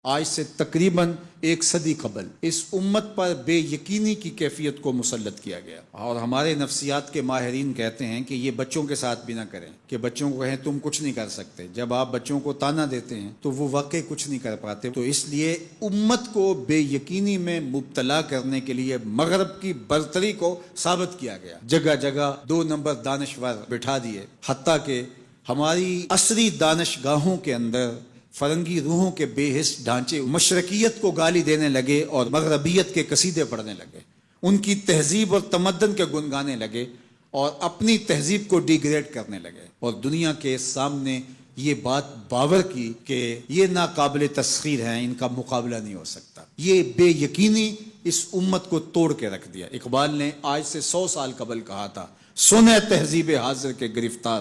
آج سے تقریباً 1 صدی قبل اس امت پر بے یقینی کی کیفیت کو مسلط کیا گیا، اور ہمارے نفسیات کے ماہرین کہتے ہیں کہ یہ بچوں کے ساتھ بھی نہ کریں، کہ بچوں کو کہیں تم کچھ نہیں کر سکتے۔ جب آپ بچوں کو تانا دیتے ہیں تو وہ واقعی کچھ نہیں کر پاتے۔ تو اس لیے امت کو بے یقینی میں مبتلا کرنے کے لیے مغرب کی برتری کو ثابت کیا گیا، جگہ جگہ 2 نمبر دانشور بٹھا دیے، حتیٰ کہ ہماری عصری دانشگاہوں کے اندر فرنگی روحوں کے بے حس ڈھانچے مشرقیت کو گالی دینے لگے اور مغربیت کے قصیدے پڑھنے لگے، ان کی تہذیب اور تمدن کے گن گانے لگے اور اپنی تہذیب کو ڈیگریڈ کرنے لگے، اور دنیا کے سامنے یہ بات باور کی کہ یہ ناقابل تسخیر ہیں، ان کا مقابلہ نہیں ہو سکتا۔ یہ بے یقینی اس امت کو توڑ کے رکھ دیا۔ اقبال نے آج سے 100 سال قبل کہا تھا، سنے تہذیب حاضر کے گرفتار،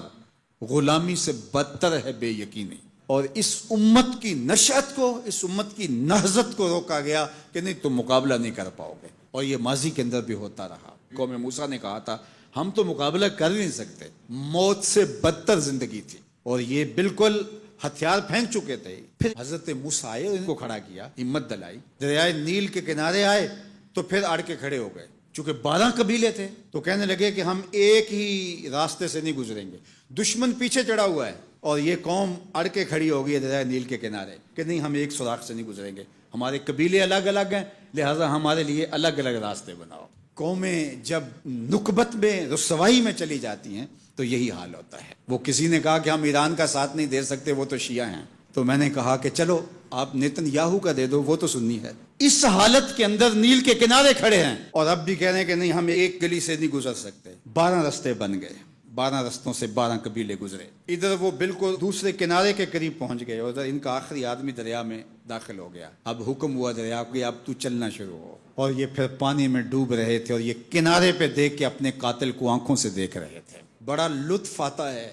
غلامی سے بدتر ہے بے یقینی۔ اور اس امت کی نشأت کو، اس امت کی نہضت کو روکا گیا کہ نہیں تم مقابلہ نہیں کر پاؤ گے، اور یہ ماضی کے اندر بھی ہوتا رہا۔ قوم موسیٰ نے کہا تھا ہم تو مقابلہ کر نہیں سکتے، موت سے بدتر زندگی تھی، اور یہ بالکل ہتھیار پھینک چکے تھے۔ پھر حضرت موسیٰ آئے اور ان کو کھڑا کیا، ہمت دلائی، دریائے نیل کے کنارے آئے تو پھر اڑ کے کھڑے ہو گئے۔ چونکہ 12 قبیلے تھے تو کہنے لگے کہ ہم ایک ہی راستے سے نہیں گزریں گے، دشمن پیچھے چڑھا ہوا ہے اور یہ قوم اڑ کے کھڑی ہو گئی ہے دریا نیل کے کنارے کہ نہیں ہم ایک سوراخ سے نہیں گزریں گے، ہمارے قبیلے الگ الگ ہیں، لہٰذا ہمارے لیے الگ الگ راستے بناؤ۔ قومیں جب نکبت میں، رسوائی میں چلی جاتی ہیں تو یہی حال ہوتا ہے۔ وہ کسی نے کہا کہ ہم ایران کا ساتھ نہیں دے سکتے، وہ تو شیعہ ہیں، تو میں نے کہا کہ چلو آپ نیتن یاہو کا دے دو، وہ تو سنی ہے۔ اس حالت کے اندر نیل کے کنارے کھڑے ہیں اور اب بھی کہہ رہے ہیں کہ نہیں ہم ایک گلی سے نہیں گزر سکتے۔ 12 رستے بن گئے، 12 رستوں سے 12 قبیلے گزرے، ادھر وہ بالکل دوسرے کنارے کے قریب پہنچ گئے، ادھر ان کا آخری آدمی دریا میں داخل ہو گیا۔ اب حکم ہوا دریا کو اب تو چلنا شروع ہو، اور یہ پھر پانی میں ڈوب رہے تھے اور یہ کنارے پہ دیکھ کے اپنے قاتل کو آنکھوں سے دیکھ رہے تھے۔ بڑا لطف آتا ہے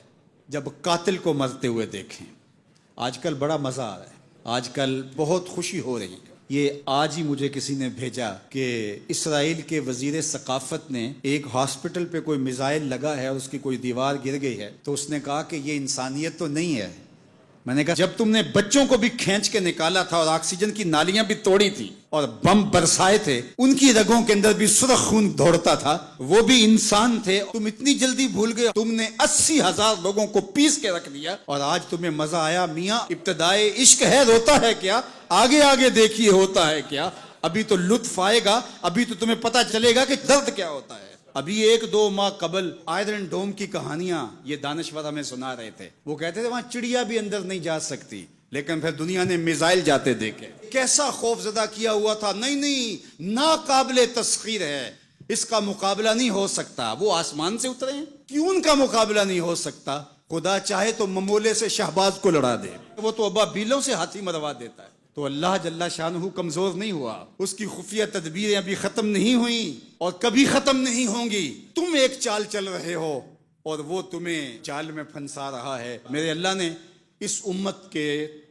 جب قاتل کو مرتے ہوئے دیکھیں۔ آج کل بڑا مزہ آ رہا ہے، آج کل بہت خوشی ہو رہی ہے۔ یہ آج ہی مجھے کسی نے بھیجا کہ اسرائیل کے وزیر ثقافت نے ایک ہاسپٹل پہ کوئی میزائل لگا ہے اور اس کی کوئی دیوار گر گئی ہے، تو اس نے کہا کہ یہ انسانیت تو نہیں ہے۔ میں نے کہا جب تم نے بچوں کو بھی کھینچ کے نکالا تھا اور آکسیجن کی نالیاں بھی توڑی تھی اور بم برسائے تھے، ان کی رگوں کے اندر بھی سرخ خون دوڑتا تھا، وہ بھی انسان تھے، تم اتنی جلدی بھول گئے؟ تم نے 80,000 لوگوں کو پیس کے رکھ دیا اور آج تمہیں مزہ آیا؟ میاں ابتدائے عشق ہے، روتا ہے کیا؟ آگے آگے دیکھیے ہوتا ہے کیا؟ ابھی تو لطف آئے گا، ابھی تو تمہیں پتہ چلے گا کہ درد کیا ہوتا ہے۔ ابھی 1-2 ماہ قبل آئرن ڈوم کی کہانیاں یہ دانشور ہمیں سنا رہے تھے، وہ کہتے تھے وہاں چڑیا بھی اندر نہیں جا سکتی، لیکن پھر دنیا نے میزائل جاتے دیکھے، کیسا خوف زدہ کیا ہوا تھا۔ نہیں ناقابل تسخیر ہے، اس کا مقابلہ نہیں ہو سکتا۔ وہ آسمان سے اترے ہیں، کیوں ان کا مقابلہ نہیں ہو سکتا؟ خدا چاہے تو ممولے سے شہباز کو لڑا دے، وہ تو ابابیلوں سے ہاتھی مروا دیتا ہے۔ تو اللہ جل شانہ کمزور نہیں ہوا، اس کی خفیہ تدبیریں ابھی ختم نہیں ہوئیں اور کبھی ختم نہیں ہوں گی۔ تم ایک چال چل رہے ہو اور وہ تمہیں چال میں پھنسا رہا ہے۔ میرے اللہ نے اس امت کے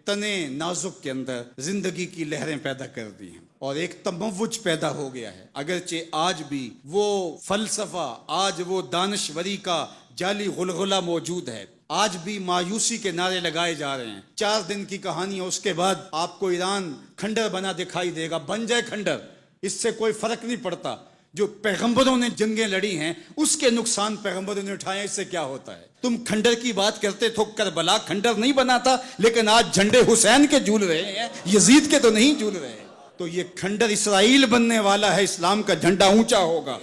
تنے نازک کے اندر زندگی کی لہریں پیدا کر دی ہیں اور ایک تموج پیدا ہو گیا ہے، اگرچہ آج بھی وہ فلسفہ، آج وہ دانشوری کا جعلی غلغلہ موجود ہے، آج بھی مایوسی کے نعرے لگائے جا رہے ہیں۔ 4 دن کی کہانی ہے، اس کے بعد آپ کو ایران کھنڈر بنا دکھائی دے گا، بن جائے کھنڈر، اس سے کوئی فرق نہیں پڑتا۔ جو پیغمبروں نے جنگیں لڑی ہیں اس کے نقصان پیغمبروں نے اٹھائے، اس سے کیا ہوتا ہے؟ تم کھنڈر کی بات کرتے تھو، کربلا کھنڈر نہیں بنا تھا، لیکن آج جھنڈے حسین کے جھول رہے ہیں، یزید کے تو نہیں جھول رہے۔ تو یہ کھنڈر اسرائیل بننے والا ہے، اسلام کا جھنڈا اونچا ہوگا۔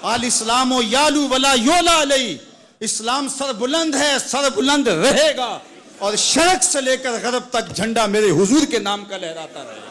آل اسلام و یالو ولا یولا علیہ، اسلام سر بلند ہے، سر بلند رہے گا، اور شرق سے لے کر غرب تک جھنڈا میرے حضور کے نام کا لہراتا رہے گا۔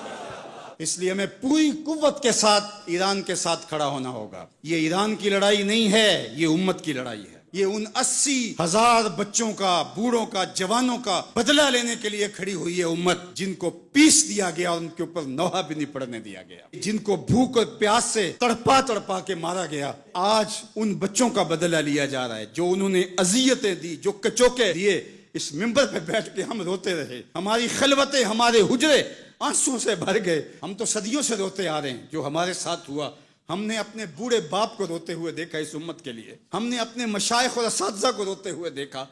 اس لیے ہمیں پوری قوت کے ساتھ ایران کے ساتھ کھڑا ہونا ہوگا۔ یہ ایران کی لڑائی نہیں ہے، یہ امت کی لڑائی ہے۔ یہ ان 80,000 بچوں کا، بوڑھوں کا، جوانوں کا بدلہ لینے کے لیے کھڑی ہوئی ہے امت، جن کو پیس دیا گیا اور ان کے اوپر نوحہ بھی نہیں پڑنے دیا گیا، جن کو بھوک اور پیاس سے تڑپا تڑپا کے مارا گیا۔ آج ان بچوں کا بدلہ لیا جا رہا ہے جو انہوں نے اذیتیں دی، جو کچوکے دیے۔ اس ممبر پہ بیٹھ کے ہم روتے رہے، ہماری خلوتیں، ہمارے حجرے آنسوں سے بھر گئے۔ ہم تو صدیوں سے روتے آ رہے ہیں جو ہمارے ساتھ ہوا۔ ہم نے اپنے بوڑھے باپ کو روتے ہوئے دیکھا اس امت کے لیے، ہم نے اپنے مشائخ اور اساتذہ کو روتے ہوئے دیکھا۔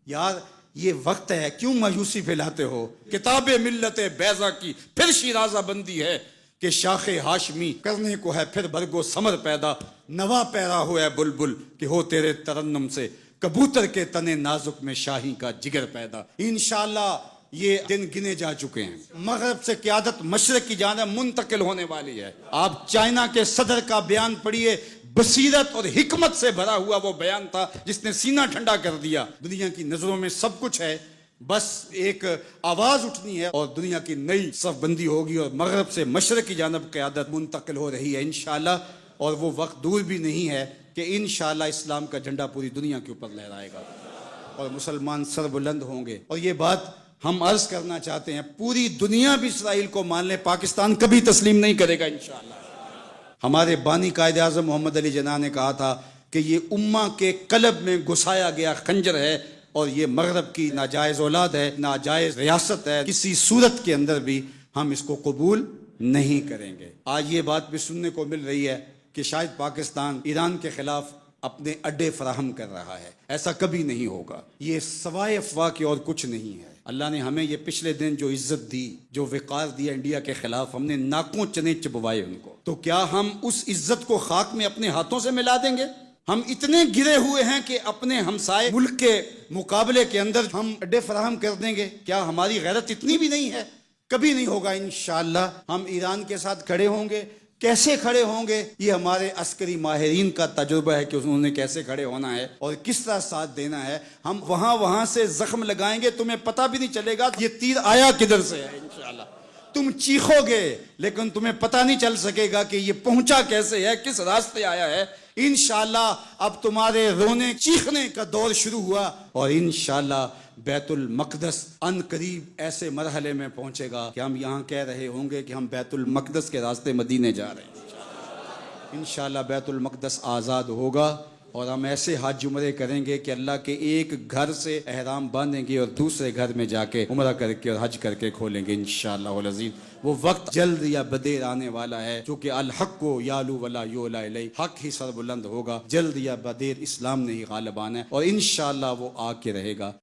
یار یہ وقت ہے، کیوں مایوسی پھیلاتے ہو؟ کتاب ملت بیضا کی پھر شیرازہ بندی ہے کہ شاخ ہاشمی کرنے کو ہے پھر برگ و ثمر پیدا، نوا پیرا ہو ہے بلبل کہ ہو تیرے ترنم سے کبوتر کے تنے نازک میں شاہی کا جگر پیدا۔ انشاءاللہ یہ دن گنے جا چکے ہیں، مغرب سے قیادت مشرق کی جانب منتقل ہونے والی ہے۔ آپ چائنا کے صدر کا بیان پڑھیے، بصیرت اور حکمت سے بھرا ہوا وہ بیان تھا جس نے سینہ ٹھنڈا کر دیا۔ دنیا کی نظروں میں سب کچھ ہے، بس ایک آواز اٹھنی ہے اور دنیا کی نئی صف بندی ہوگی اور مغرب سے مشرق کی جانب قیادت منتقل ہو رہی ہے انشاءاللہ، اور وہ وقت دور بھی نہیں ہے کہ انشاءاللہ اسلام کا جھنڈا پوری دنیا کے اوپر لہرائے گا اور مسلمان سر بلند ہوں گے۔ اور یہ بات ہم عرض کرنا چاہتے ہیں، پوری دنیا بھی اسرائیل کو مان لے، پاکستان کبھی تسلیم نہیں کرے گا انشاءاللہ۔ ہمارے بانی قائد اعظم محمد علی جناح نے کہا تھا کہ یہ امہ کے قلب میں گھسایا گیا خنجر ہے اور یہ مغرب کی ناجائز اولاد ہے، ناجائز ریاست ہے، کسی صورت کے اندر بھی ہم اس کو قبول نہیں کریں گے۔ آج یہ بات بھی سننے کو مل رہی ہے کہ شاید پاکستان ایران کے خلاف اپنے اڈے فراہم کر رہا ہے، ایسا کبھی نہیں ہوگا، یہ سوائے افواہ کے اور کچھ نہیں ہے۔ اللہ نے ہمیں یہ پچھلے دن جو عزت دی، جو وقار دیا انڈیا کے خلاف، ہم نے ناکوں چنے چبوائے ان کو، تو کیا ہم اس عزت کو خاک میں اپنے ہاتھوں سے ملا دیں گے؟ ہم اتنے گرے ہوئے ہیں کہ اپنے ہمسائے ملک کے مقابلے کے اندر ہم اڈے فراہم کر دیں گے؟ کیا ہماری غیرت اتنی بھی نہیں ہے؟ کبھی نہیں ہوگا انشاءاللہ۔ ہم ایران کے ساتھ کھڑے ہوں گے، کیسے کھڑے ہوں گے یہ ہمارے عسکری ماہرین کا تجربہ ہے کہ انہوں نے کیسے کھڑے ہونا ہے اور کس طرح ساتھ دینا ہے۔ ہم وہاں سے زخم لگائیں گے، تمہیں پتہ بھی نہیں چلے گا یہ تیر آیا کدھر سے ہے انشاءاللہ۔ تم چیخو گے لیکن تمہیں پتہ نہیں چل سکے گا کہ یہ پہنچا کیسے ہے، کس راستے آیا ہے۔ انشاءاللہ اب تمہارے رونے چیخنے کا دور شروع ہوا اور انشاءاللہ بیت المقدس ان قریب ایسے مرحلے میں پہنچے گا کہ ہم یہاں کہہ رہے ہوں گے کہ ہم بیت المقدس کے راستے مدینے جا رہے ہیں۔ انشاءاللہ بیت المقدس آزاد ہوگا اور ہم ایسے حج عمرے کریں گے کہ اللہ کے ایک گھر سے احرام باندھیں گے اور دوسرے گھر میں جا کے عمرہ کر کے اور حج کر کے کھولیں گے انشاءاللہ العظیم۔ وہ وقت جلد یا بدیر آنے والا ہے چونکہ الحق کو یالو ولا یولا الیہ، حق ہی سر بلند ہوگا، جلد یا بدیر اسلام نے ہی غالب آنا ہے اور انشاءاللہ وہ آ کے رہے گا۔